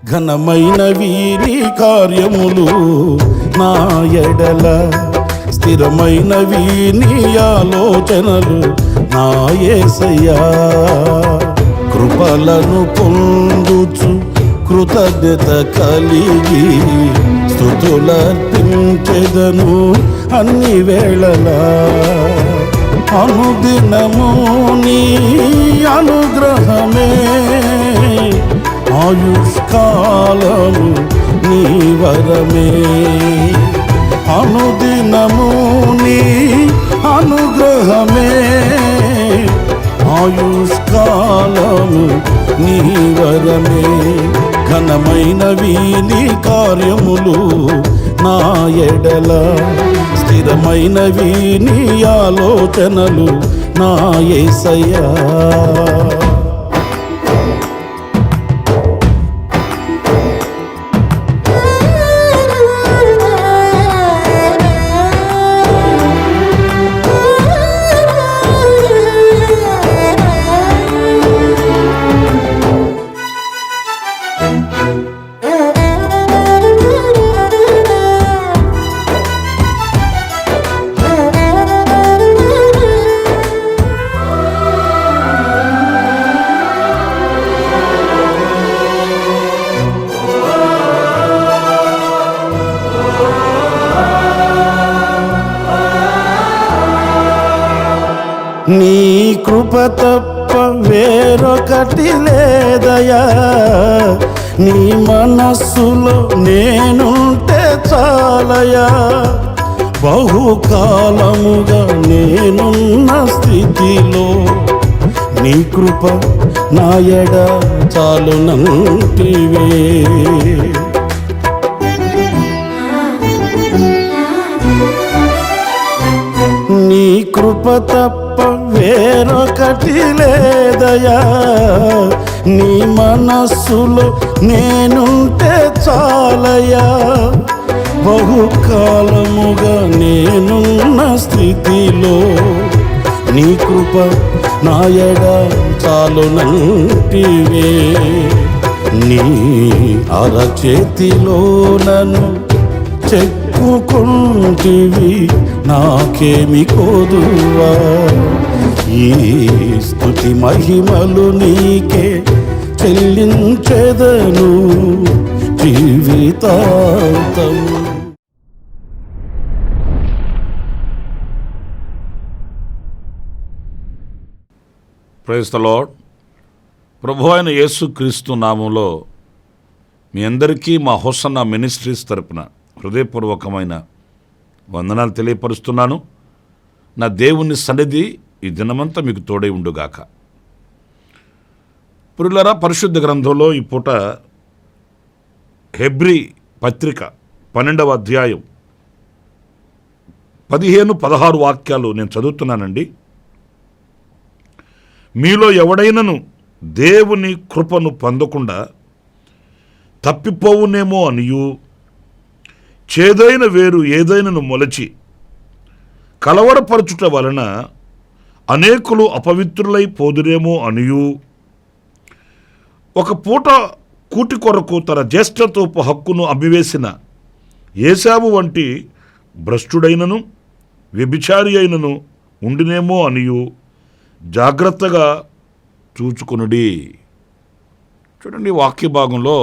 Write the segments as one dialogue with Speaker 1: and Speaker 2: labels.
Speaker 1: ఘనమైనవి నీ కార్యములు నా ఎడల, స్థిరమైనవి నీ ఆలోచనలు నా యేసయ్యా. కృపలను పొందుచు కృతజ్ఞత కలిగి స్తుతులర్పించెదను అన్ని వేళలా. అనుదినము నీ అనుగ్రహమే, ఆయుష్కాలము నీ వరమే. అనుదినము నీ అనుగ్రహమే, ఆయుష్కాలము నీ వరమే. ఘనమైనవి నీ కార్యములు నా ఎడల, స్థిరమైనవి నీ ఆలోచనలు నా యేసయ్యా. నీ కృప తప్ప వేరొకటి లేదయా, నీ మనస్సులో నేనుంటే చాలయా. బహుకాలముగా నేనున్న స్థితిలో నీ కృప నా ఎడ చాలునంటివే. నీ కృప తప్ప వేరొకటి లేదయా, నీ మనస్సులో నేనుంటే చాలయా. బహుకాలముగా నేనున్న స్థితిలో నీ కృప నా ఎడ చాలునంటివే. నీ అరచేతిలో నన్ను చెక్కుకుంటివి, నాకేమి కోదువా. ఈ స్తుతి మహిమలు నీకే చెల్లించెదను జీవితాంతం.
Speaker 2: Praise the lord. ప్రభు అయిన యేసుక్రీస్తు నామంలో మీ అందరికీ మా హోసన్నా మినిస్ట్రీస్ తరపున హృదయపూర్వకమైన వందనాలు తెలియపరుస్తున్నాను. నా దేవుని సన్నిధి ఈ దినమంతా మీకు తోడై ఉండుగాక. ప్రియులారా, పరిశుద్ధ గ్రంథంలో ఈ పూట హెబ్రీ పత్రిక 12వ అధ్యాయం 15-16 వాక్యాలు నేను చదువుతున్నానండి. మీలో ఎవడైనను దేవుని కృపను పొందకుండా తప్పిపోవునేమో అనియు, చేదైన వేరు ఏదైనను మొలచి కలవరపరచుట వలన అనేకులు అపవిత్రులై పోదురేమో అనియు, ఒక పూట కూటి కొరకు తన జ్యేష్ఠత్వపు హక్కును అమ్మివేసిన ఏశావు వంటి భ్రష్టుడైనను వ్యభిచారి అయినను ఉండినేమో అనియు జాగ్రత్తగా చూచుకొనుడి. చూడండి, వాక్య భాగంలో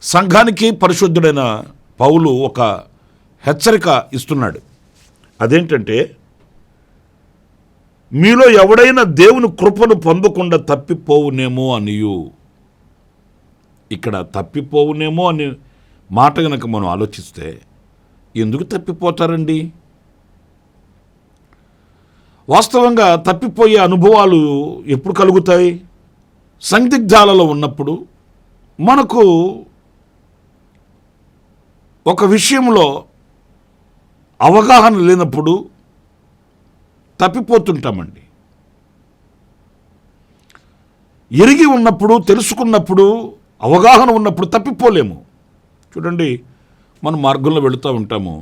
Speaker 2: సంఘానికి పరిశుద్ధుడైన పౌలు ఒక హెచ్చరిక ఇస్తున్నాడు. అదేంటంటే, మీలో ఎవడైనా దేవుని కృపను పొందకుండా తప్పిపోవునేమో అనియు. ఇక్కడ తప్పిపోవునేమో అని మాట కనుక మనం ఆలోచిస్తే, ఎందుకు తప్పిపోతారండి? వాస్తవంగా తప్పిపోయే అనుభవాలు ఎప్పుడు కలుగుతాయి? సందిగ్ధాలలో ఉన్నప్పుడు, మనకు ఒక విషయంలో అవగాహన లేనప్పుడు తప్పిపోతుంటామండి. ఎరిగి ఉన్నప్పుడు, తెలుసుకున్నప్పుడు, అవగాహన ఉన్నప్పుడు తప్పిపోలేము. చూడండి, మనం మార్గంలో వెళుతూ ఉంటాము.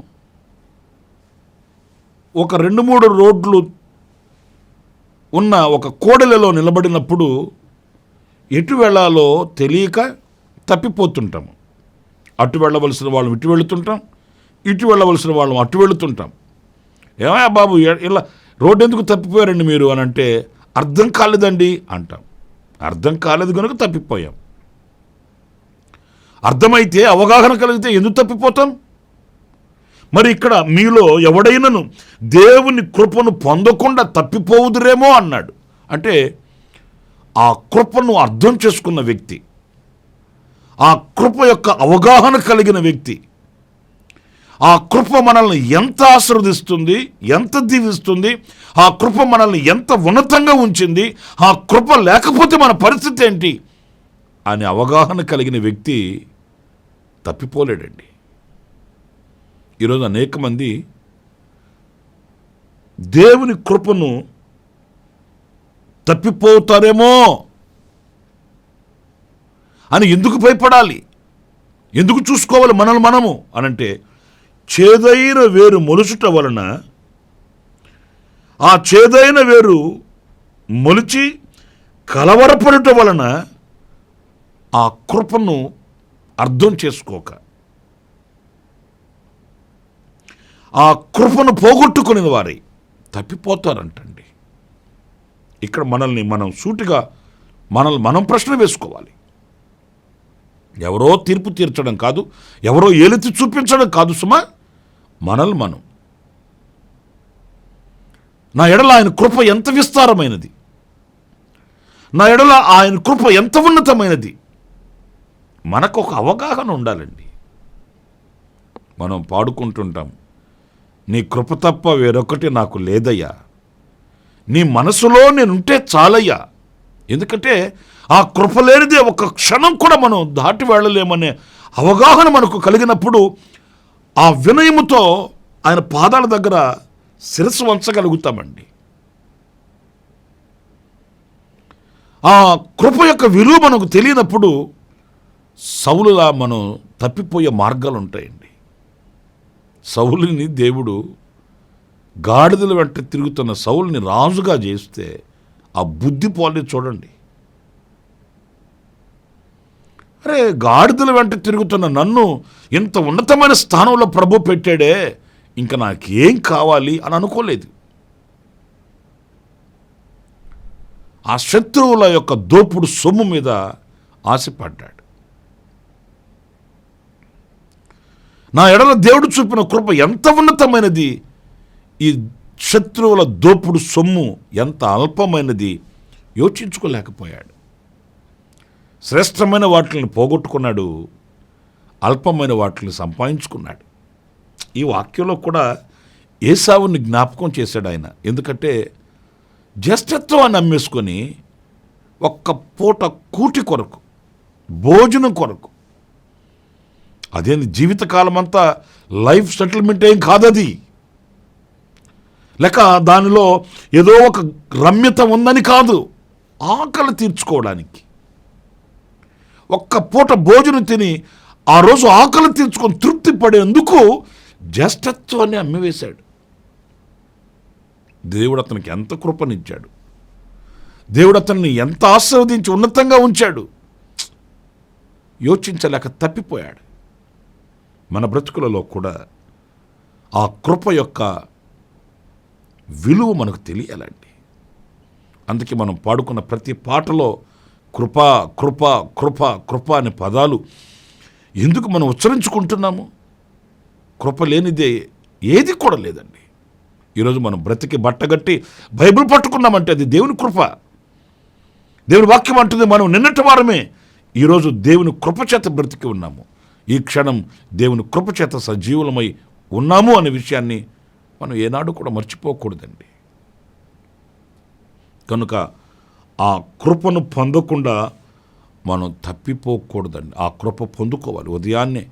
Speaker 2: ఒక 2-3 రోడ్లు ఉన్న ఒక కోడలిలో నిలబడినప్పుడు ఎటు వెళ్ళాలో తెలియక తప్పిపోతుంటాము. అటు వెళ్ళవలసిన వాళ్ళం ఇటు వెళుతుంటాం, ఇటు వెళ్ళవలసిన వాళ్ళం అటు వెళుతుంటాం. ఏమయ్యా బాబు ఇలా రోడ్డు ఎందుకు తప్పిపోయారండి మీరు అని అంటే అర్థం కాలేదండి అంటాం. అర్థం కాలేదు కనుక తప్పిపోయాం. అర్థమైతే అవగాహన కలిగితే ఎందుకు తప్పిపోతాం? మరి ఇక్కడ మీలో ఎవడైనను దేవుని కృపను పొందకుండా తప్పిపోవుదురేమో అన్నాడు. అంటే ఆ కృపను అర్థం చేసుకున్న వ్యక్తి, ఆ కృప యొక్క అవగాహన కలిగిన వ్యక్తి, ఆ కృప మనల్ని ఎంత ఆశీర్వదిస్తుంది, ఎంత దీవిస్తుంది, ఆ కృప మనల్ని ఎంత ఉన్నతంగా ఉంచింది, ఆ కృప లేకపోతే మన పరిస్థితి ఏంటి అనే అవగాహన కలిగిన వ్యక్తి తప్పిపోలేడండి. ఈరోజు అనేక మంది దేవుని కృపను తప్పిపోతారేమో అని ఎందుకు భయపడాలి, ఎందుకు చూసుకోవాలి మనల్ని మనము అనంటే, చేదైన వేరు మొలుచుట వలన ఆ చేదైన వేరు మొలిచి కలవరపడుట వలన ఆ కృపను అర్థం చేసుకోక ఆ కృపను పోగొట్టుకునే వారి తప్పిపోతారంటండి. ఇక్కడ మనల్ని మనం సూటిగా మనం ప్రశ్న వేసుకోవాలి. ఎవరో తీర్పు తీర్చడం కాదు, ఎవరో ఏలెత్తి చూపించడం కాదు సుమా, మనల్ని మనం. నా ఎడల ఆయన కృప ఎంత విస్తారమైనది, నా ఎడల ఆయన కృప ఎంత ఉన్నతమైనది, మనకు ఒక అవగాహన ఉండాలండి. మనం పాడుకుంటుంటాం, నీ కృప తప్ప వేరొకటి నాకు లేదయ్యా, నీ మనసులో నేనుంటే చాలయ్యా. ఎందుకంటే ఆ కృప లేనిదే ఒక క్షణం కూడా మనం దాటి వెళ్ళలేమనే అవగాహన మనకు కలిగినప్పుడు ఆ వినయముతో ఆయన పాదాల దగ్గర శిరస్సు వంచగలుగుతామండి. ఆ కృప యొక్క విలువ మనకు తెలియనప్పుడు సౌలులా మనం తప్పిపోయే మార్గాలు ఉంటాయండి. సౌలుని దేవుడు గాడిదల వెంట తిరుగుతున్న సౌలుని రాజుగా చేస్తే ఆ బుద్ధి పోలే చూడండి. అరే, గాడిదల వెంట తిరుగుతున్న నన్ను ఇంత ఉన్నతమైన స్థానంలో ప్రభు పెట్టాడే, ఇంకా నాకేం కావాలి అని అనుకోలేదు. ఆ శత్రువుల యొక్క దోపుడు సొమ్ము మీద ఆశపడ్డాడు. నా ఎడల దేవుడు చూపిన కృప ఎంత ఉన్నతమైనది, ఈ శత్రువుల దోపుడు సొమ్ము ఎంత అల్పమైనది యోచించుకోలేకపోయాడు. శ్రేష్టమైన వాటిని పోగొట్టుకున్నాడు, అల్పమైన వాటిని సంపాదించుకున్నాడు. ఈ వాక్యంలో కూడా ఏసావుని జ్ఞాపకం చేశాడు ఆయన. ఎందుకంటే జ్యేష్ఠత్వాన్ని అమ్మేసుకొని ఒక్క పూట కూటి కొరకు, భోజనం కొరకు, అదేంది జీవితకాలం అంతా లైఫ్ సెటిల్మెంట్ ఏం కాదది, లేక దానిలో ఏదో ఒక రమ్యత ఉందని కాదు, ఆకలి తీర్చుకోవడానికి ఒక్క పూట భోజనం తిని ఆ రోజు ఆకలి తీర్చుకొని తృప్తి పడేందుకు జ్యేష్ఠత్వాన్ని అమ్మివేశాడు. దేవుడు అతనికి ఎంత కృపనిచ్చాడు, దేవుడు అతన్ని ఎంత ఆశీర్వదించి ఉన్నతంగా ఉంచాడు. యోచించలేక తప్పిపోయాడు. మన బ్రతుకులలో కూడా ఆ కృప యొక్క విలువ మనకు తెలియాలండి. అందుకే మనం పాడుకున్న ప్రతి పాటలో కృప కృప కృప కృప అనే పదాలు ఎందుకు మనం ఉచ్చరించుకుంటున్నాము? కృప లేనిదే ఏది కూడా లేదండి. ఈరోజు మనం బ్రతికి బట్టగట్టి బైబిల్ పట్టుకున్నామంటే అది దేవుని కృప. దేవుని వాక్యం అంటుంది మనం నిన్నటి వారమే ఈరోజు దేవుని కృప చేత బ్రతికి ఉన్నాము. ఈ క్షణం దేవుని కృప చేత సజీవులమై ఉన్నాము అనే విషయాన్ని మనం ఏనాడు కూడా మర్చిపోకూడదండి. కనుక ఆ కృపను పొందకుండా మనం తప్పిపోకూడదండి. ఆ కృప పొందుకోవాలి. ఉదయాన్నే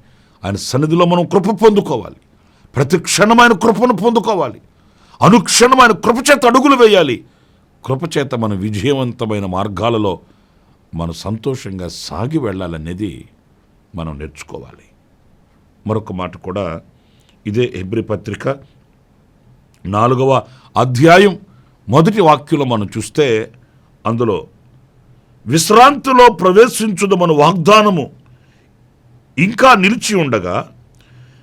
Speaker 2: ఆయన సన్నిధిలో మనం కృప పొందుకోవాలి. ప్రతి క్షణమైన కృపను పొందుకోవాలి. అనుక్షణమైన కృపచేత అడుగులు వేయాలి. కృపచేత మన విజయవంతమైన మార్గాలలో మనం సంతోషంగా సాగి వెళ్ళాలనేది మనం నేర్చుకోవాలి. మరొక మాట కూడా ఇదే హెబ్రీ పత్రిక 4వ అధ్యాయం 1వ వాక్యంలో మనం చూస్తే అందులో విశ్రాంతిలో ప్రవేశించుదమను వాగ్దానము ఇంకా నిలిచి ఉండగా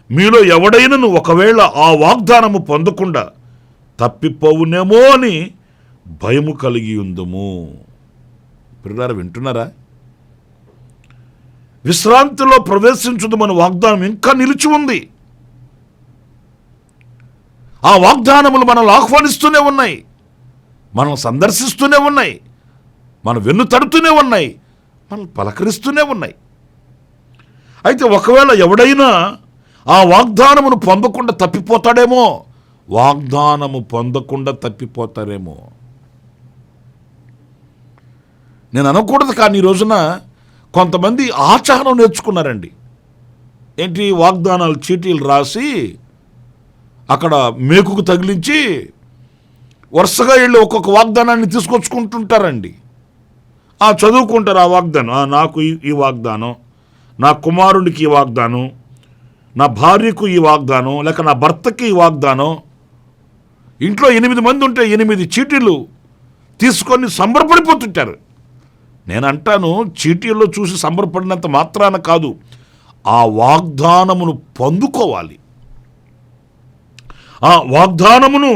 Speaker 2: మీలో ఎవడైనను ఒకవేళ ఆ వాగ్దానము పొందకుండా తప్పిపోవునేమో అని భయము కలిగి ఉందము. పిల్లలారా, వింటున్నారా? విశ్రాంతిలో ప్రవేశించుదమని వాగ్దానం ఇంకా నిలిచి ఉంది. ఆ వాగ్దానములు మనల్ని ఆహ్వానిస్తూనే ఉన్నాయి, మనం సందర్శిస్తూనే ఉన్నాయి, మన వెన్ను తడుతూనే ఉన్నాయి, మనల్ని పలకరిస్తూనే ఉన్నాయి. అయితే ఒకవేళ ఎవడైనా ఆ వాగ్దానమును పొందకుండా తప్పిపోతాడేమో, వాగ్దానము పొందకుండా తప్పిపోతారేమో. నేను అనకూడదు, కానీ ఈ రోజున కొంతమంది ఆచారం నేర్చుకున్నారండి. ఏంటి? వాగ్దానాలు చీటీలు రాసి అక్కడ మేకుకు తగిలించి వరుసగా వెళ్ళి ఒక్కొక్క వాగ్దానాన్ని తీసుకొచ్చుకుంటుంటారండి. చదువుకుంటారు ఆ వాగ్దానం. నాకు ఈ వాగ్దానం, నా కుమారునికి ఈ వాగ్దానం, నా భార్యకు ఈ వాగ్దానం, లేక నా భర్తకి ఈ వాగ్దానం. ఇంట్లో 8 మంది ఉంటే 8 చీటీలు తీసుకొని సంబరపడిపోతుంటారు. నేను అంటాను, చీటీల్లో చూసి సంబరపడినంత మాత్రాన కాదు, ఆ వాగ్దానమును పొందుకోవాలి. ఆ వాగ్దానమును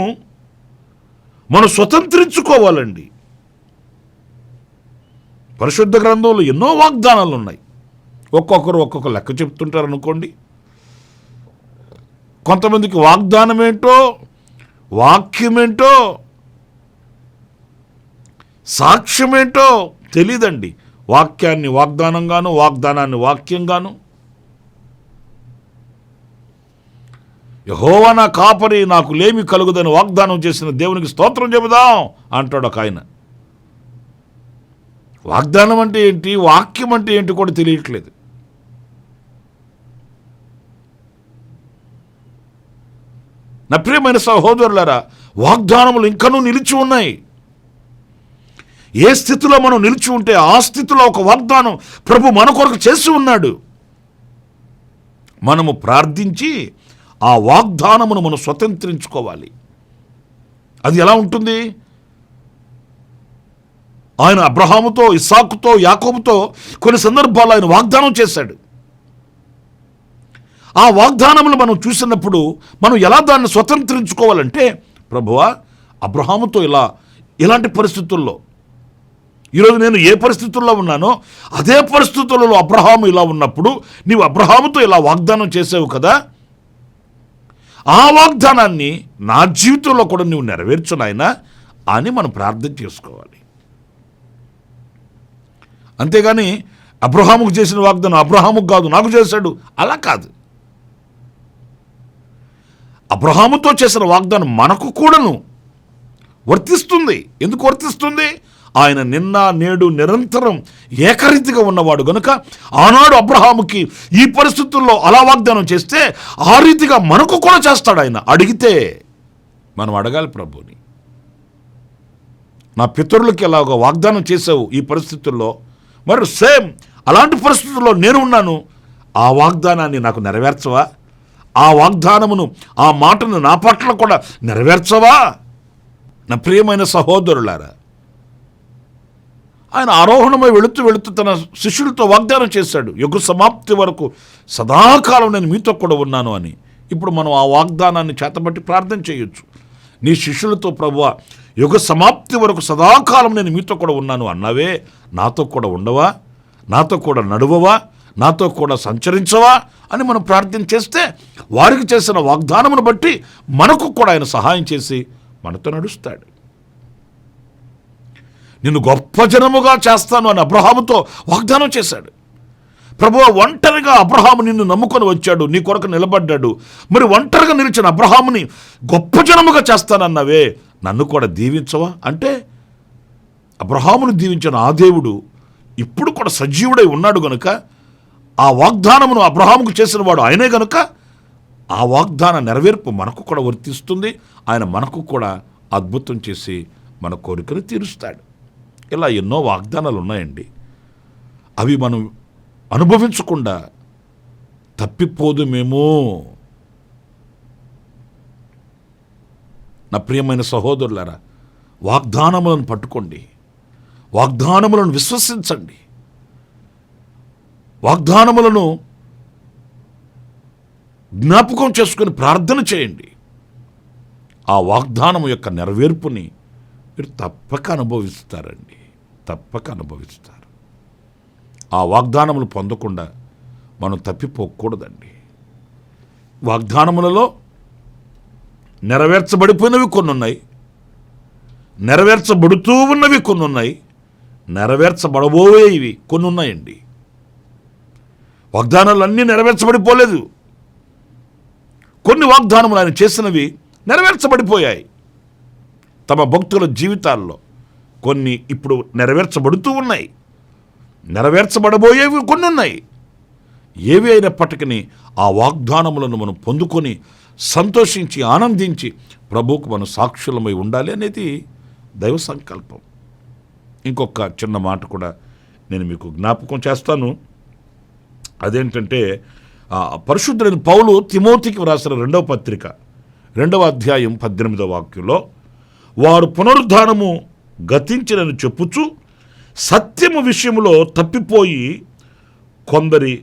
Speaker 2: మనం స్వతంత్రించుకోవాలండి. పరిశుద్ధ గ్రంథంలో ఎన్నో వాగ్దానాలు ఉన్నాయి. ఒక్కొక్కరు ఒక్కొక్క లెక్క చెప్తుంటారు అనుకోండి. కొంతమందికి వాగ్దానం ఏంటో, వాక్యమేంటో, సాక్ష్యమేంటో తెలీదండి. వాక్యాన్ని వాగ్దానంగాను, వాగ్దానాన్ని వాక్యంగాను. యెహోవా నా కాపరి, నాకు లేమి కలుగుదని వాగ్దానం చేసిన దేవునికి స్తోత్రం చెబుదాం అంటాడు ఒక ఆయన. వాగ్దానం అంటే ఏంటి, వాక్యం అంటే ఏంటి కూడా తెలియట్లేదు. నా ప్రియమైన సహోదరులారా, వాగ్దానములు ఇంకనూ నిలిచి ఉన్నాయి. ఏ స్థితిలో మనం నిలిచి ఉంటే ఆ స్థితిలో ఒక వాగ్దానం ప్రభు మన కొరకు చేసి ఉన్నాడు. మనము ప్రార్థించి ఆ వాగ్దానమును మనం స్వతంత్రించుకోవాలి. అది ఎలా ఉంటుంది? ఆయన అబ్రహాముతో, ఇస్సాకుతో, యాకోబుతో కొన్ని సందర్భాల్లో ఆయన వాగ్దానం చేశాడు. ఆ వాగ్దానములు మనం చూసినప్పుడు మనం ఎలా దాన్ని స్వతంత్రించుకోవాలంటే, ప్రభువా అబ్రహాముతో ఇలాంటి పరిస్థితుల్లో, ఈరోజు నేను ఏ పరిస్థితుల్లో ఉన్నానో అదే పరిస్థితులలో అబ్రహాము ఇలా ఉన్నప్పుడు నీవు అబ్రహాముతో ఇలా వాగ్దానం చేసావు కదా, ఆ వాగ్దానాన్ని నా జీవితంలో కూడా నువ్వు నెరవేర్చు నాయనా అని మనం ప్రార్థన చేసుకోవాలి. అంతేగాని అబ్రహాముకు చేసిన వాగ్దానం అబ్రహాముకు కాదు నాకు చేశాడు అలా కాదు. అబ్రహాముతో చేసిన వాగ్దానం మనకు కూడాను వర్తిస్తుంది. ఎందుకు వర్తిస్తుంది? ఆయన నిన్న నేడు నిరంతరం ఏకరీతిగా ఉన్నవాడు గనుక ఆనాడు అబ్రహాముకి ఈ పరిస్థితుల్లో అలా వాగ్దానం చేస్తే ఆ రీతిగా మనకు కూడా చేస్తాడు. ఆయన అడిగితే మనం అడగాలి ప్రభుని, నా పితరులకి ఎలాగో వాగ్దానం చేసావు ఈ పరిస్థితుల్లో, మరి సేమ్ అలాంటి పరిస్థితుల్లో నేను ఉన్నాను, ఆ వాగ్దానాన్ని నాకు నెరవేర్చవా? ఆ వాగ్దానమును, ఆ మాటను నా పట్ల కూడా నెరవేర్చవా? నా ప్రియమైన సహోదరులారా, ఆయన ఆరోహణమై వెళుతూ తన శిష్యులతో వాగ్దానం చేశాడు, యుగ సమాప్తి వరకు సదాకాలం నేను మీతో కూడా ఉన్నాను అని. ఇప్పుడు మనం ఆ వాగ్దానాన్ని చేతబట్టి ప్రార్థన చేయొచ్చు. నీ శిష్యులతో ప్రభువా యుగ సమాప్తి వరకు సదాకాలం నేను మీతో కూడా ఉన్నాను అన్నావే, నాతో కూడా ఉండవా? నాతో కూడా నడువవా? నాతో కూడా సంచరించవా అని మనం ప్రార్థన చేస్తే వారికి చేసిన వాగ్దానమును బట్టి మనకు కూడా ఆయన సహాయం చేసి మనతో నడుస్తాడు. నిన్ను గొప్ప జనముగా చేస్తాను అని అబ్రహాముతో వాగ్దానం చేశాడు. ప్రభువా ఒంటరిగా అబ్రహాము నిన్ను నమ్ముకొని వచ్చాడు, నీ కొరకు నిలబడ్డాడు. మరి ఒంటరిగా నిలిచిన అబ్రహాముని గొప్ప జనముగా చేస్తానన్నావే, నన్ను కూడా దీవించవా అంటే అబ్రహామును దీవించిన ఆ దేవుడు ఇప్పుడు కూడా సజీవుడై ఉన్నాడు గనుక, ఆ వాగ్దానమును అబ్రహాముకు చేసిన వాడు ఆయనే గనుక ఆ వాగ్దాన నెరవేర్పు మనకు కూడా వర్తిస్తుంది. ఆయన మనకు కూడా అద్భుతం చేసి మన కోరికను తీరుస్తాడు. ఇలా ఎన్నో వాగ్దానాలు ఉన్నాయండి. అవి మనం అనుభవించకుండా తప్పిపోదుమేమో. నా ప్రియమైన సహోదరులారా, వాగ్దానములను పట్టుకోండి. వాగ్దానములను విశ్వసించండి. వాగ్దానములను జ్ఞాపకం చేసుకొని ప్రార్థన చేయండి. ఆ వాగ్దానం యొక్క నెరవేర్పుని మీరు తప్పక అనుభవిస్తారండి, తప్పక అనుభవిస్తారు. ఆ వాగ్దానములు పొందకుండా మనం తప్పిపోకూడదండి. వాగ్దానములలో నెరవేర్చబడిపోయినవి కొన్ని ఉన్నాయి, నెరవేర్చబడుతూ ఉన్నవి కొన్ని ఉన్నాయి, నెరవేర్చబడబోయేవి కొన్ని ఉన్నాయండి. వాగ్దానాలు అన్నీ నెరవేర్చబడిపోలేదు. కొన్ని వాగ్దానములు ఆయన చేసినవి నెరవేర్చబడిపోయాయి. తమ భక్తుల జీవితాల్లో కొన్ని ఇప్పుడు నెరవేర్చబడుతూ ఉన్నాయి, నెరవేర్చబడబోయేవి కొన్ని ఉన్నాయి. ఏవి అయినప్పటికీ ఆ వాగ్దానములను మనం పొందుకొని సంతోషించి ఆనందించి ప్రభువుకు మనం సాక్షులమై ఉండాలి అనేది దైవ సంకల్పం. ఇంకొక చిన్న మాట కూడా నేను మీకు జ్ఞాపకం చేస్తాను. అదేంటంటే పరిశుద్ధుడైన పౌలు తిమోతికి వ్రాసిన 2వ పత్రిక 2వ అధ్యాయం 18వ వాక్యంలో, వారు పునరుద్ధానము గతించినని చెప్పుచు సత్యము విషయములో తప్పిపోయి కొందరి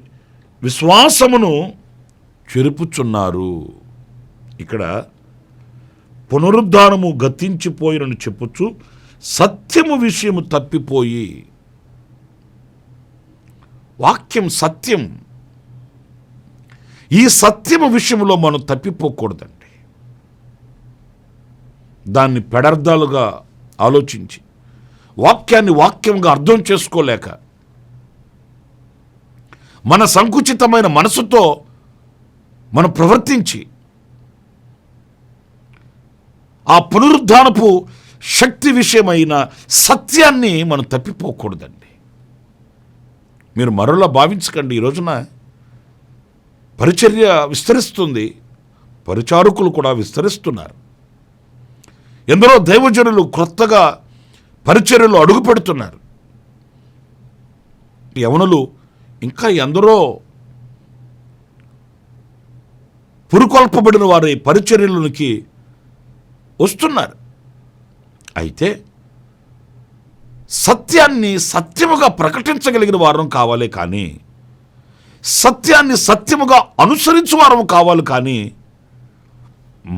Speaker 2: విశ్వాసమును చెరుపుచున్నారు. ఇక్కడ పునరుద్ధానము గతించిపోయినని చెప్పుచు సత్యము విషయము తప్పిపోయి, వాక్యం సత్యం, ఈ సత్యము విషయంలో మనం తప్పిపోకూడదండి. దాన్ని పెడర్థాలుగా ఆలోచించి వాక్యాన్ని వాక్యంగా అర్థం చేసుకోలేక మన సంకుచితమైన మనసుతో మనం ప్రవర్తించి ఆ పునరుద్ధానపు శక్తి విషయమైన సత్యాన్ని మనం తప్పిపోకూడదండి. మీరు మరోలా భావించకండి. ఈ రోజున పరిచర్య విస్తరిస్తుంది, పరిచారకులు కూడా విస్తరిస్తున్నారు. ఎందరో దైవజనులు క్రొత్తగా పరిచర్యలో అడుగు పెడుతున్నారు. యవనులు ఇంకా ఎందరో పురుకొల్పబడిన వారి పరిచర్యలోనికి వస్తున్నారు. అయితే సత్యాన్ని సత్యముగా ప్రకటించగలిగిన వారం కావాలి, కానీ సత్యాన్ని సత్యముగా అనుసరించు వారం కావాలి, కానీ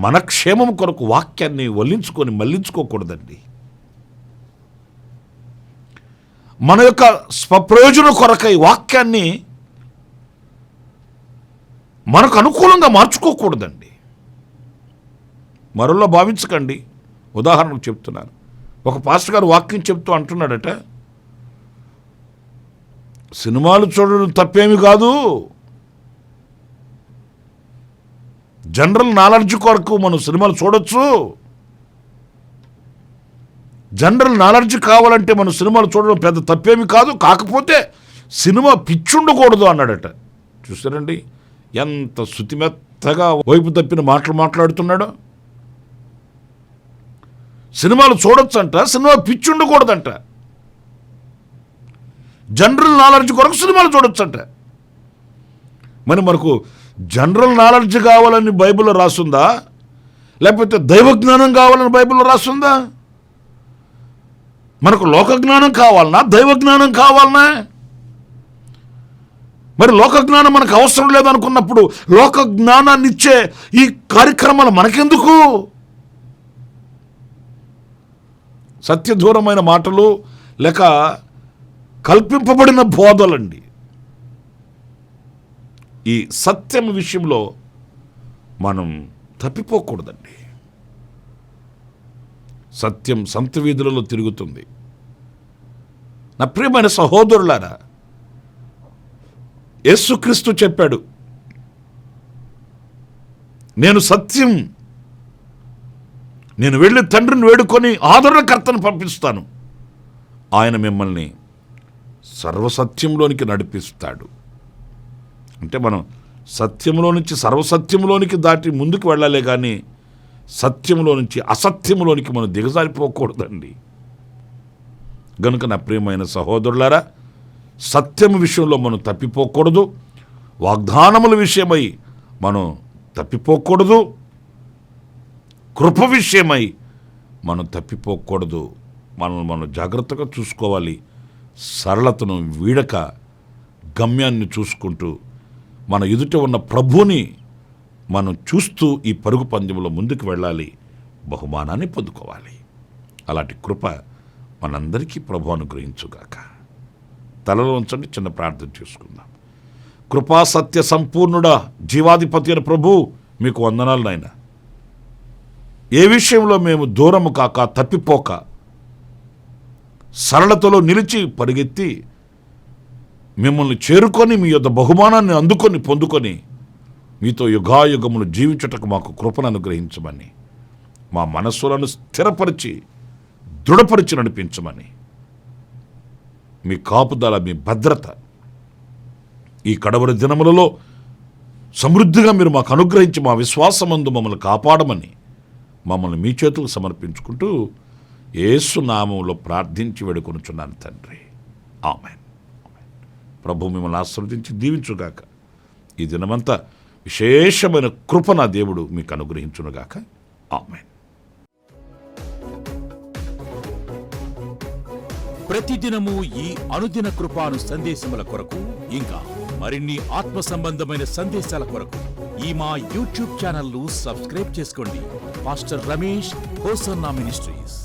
Speaker 2: మన క్షేమం కొరకు వాక్యాన్ని వల్లించుకొని మళ్లించుకోకూడదండి. మన యొక్క స్వప్రయోజనం కొరకై వాక్యాన్ని మనకు అనుకూలంగా మార్చుకోకూడదండి. మరోలా భావించకండి. ఉదాహరణకు చెప్తున్నాను. ఒక పాస్టర్ గారు వాక్యం చెప్తూ అంటున్నాడట, సినిమాలు చూడడం తప్పేమి కాదు, జనరల్ నాలెడ్జ్ కొరకు మనం సినిమాలు చూడొచ్చు, జనరల్ నాలెడ్జ్ కావాలంటే మనం సినిమాలు చూడడం పెద్ద తప్పేమి కాదు, కాకపోతే సినిమా పిచ్చుండకూడదు అన్నాడట. చూసారండి ఎంత శుతిమెత్తగా వైపు తప్పిన మాటలు మాట్లాడుతున్నాడో. సినిమాలు చూడొచ్చంట, సినిమా పిచ్చి ఉండకూడదంట, జనరల్ నాలెడ్జ్ కొరకు సినిమాలు చూడొచ్చంట. మరి మనకు జనరల్ నాలెడ్జ్ కావాలని బైబిల్లో రాసుందా, లేకపోతే దైవజ్ఞానం కావాలని బైబిల్లో రాసుందా? మనకు లోకజ్ఞానం కావాలనా, దైవజ్ఞానం కావాలనా? మరి లోకజ్ఞానం మనకు అవసరం లేదనుకున్నప్పుడు లోక జ్ఞానాన్ని ఇచ్చే ఈ కార్యక్రమాలు మనకెందుకు? సత్యదూరమైన మాటలు లేక కల్పింపబడిన బోధలండి. ఈ సత్యం విషయంలో మనం తప్పిపోకూడదండి. సత్యం సంత వీధులలో తిరుగుతుంది. నా ప్రియమైన సహోదరులారా, యేసుక్రీస్తు చెప్పాడు, నేను సత్యం, నేను వెళ్ళి తండ్రిని వేడుకొని ఆదరణకర్తను పంపిస్తాను, ఆయన మిమ్మల్ని సర్వసత్యంలోనికి నడిపిస్తాడు. అంటే మనం సత్యంలో నుంచి సర్వసత్యంలోనికి దాటి ముందుకు వెళ్ళాలి, కానీ సత్యంలో నుంచి అసత్యంలోనికి మనం దిగజారిపోకూడదండి. గనుక నా ప్రియమైన సహోదరులారా, సత్యం విషయంలో మనం తప్పిపోకూడదు, వాగ్దానముల విషయమై మనం తప్పిపోకూడదు, కృప విషయమై మనం తప్పిపోకూడదు. మనం జాగ్రత్తగా చూసుకోవాలి. సరళతను వీడక గమ్యాన్ని చూసుకుంటూ మన ఎదుట ఉన్న ప్రభువుని మనం చూస్తూ ఈ పరుగు పందెంలో ముందుకు వెళ్ళాలి, బహుమానాన్ని పొందుకోవాలి. అలాంటి కృప మనందరికీ ప్రభు అనుగ్రహించుగాక. తలలో ఉంచండి, చిన్న ప్రార్థన చేసుకుందాం. కృపా సత్య సంపూర్ణుడా, జీవాధిపతి అయిన ప్రభు, మీకు వందనాలు నాయన. ఏ విషయంలో మేము దూరము కాక తప్పిపోక సరళతలో నిలిచి పరిగెత్తి మిమ్మల్ని చేరుకొని మీ యొద్ద బహుమానాన్ని అందుకొని పొందుకొని మీతో యుగాయుగములు జీవించుటకు మాకు కృపను అనుగ్రహించమని, మా మనస్సులను స్థిరపరిచి దృఢపరిచి నడిపించమని, మీ కాపుదల, మీ భద్రత ఈ కడవరి దినములలో సమృద్ధిగా మీరు మాకు అనుగ్రహించి మా విశ్వాసమందు మమ్మల్ని కాపాడమని మమ్మల్ని మీ చేతులకు సమర్పించుకుంటూ యేసు నామములో ప్రార్థించి వేడుకొనుచున్నాను తండ్రి. ఆమేన్. ప్రభు మిమ్మల్ని ఆశీర్వదించి దీవించుగాక. ఈ దినమంతా విశేషమైన కృప నా దేవుడు మీకు అనుగ్రహించునుగాక. ఆమేన్.
Speaker 3: ప్రతిదినము ఈ అనుదిన కృపాను సందేశముల కొరకు, ఇంకా మరిన్ని ఆత్మ సంబంధమైన సందేశాల కొరకు ఈ మా యూట్యూబ్ ఛానల్ ను సబ్స్క్రైబ్ చేసుకోండి. Pastor Ramesh hosanna ministries.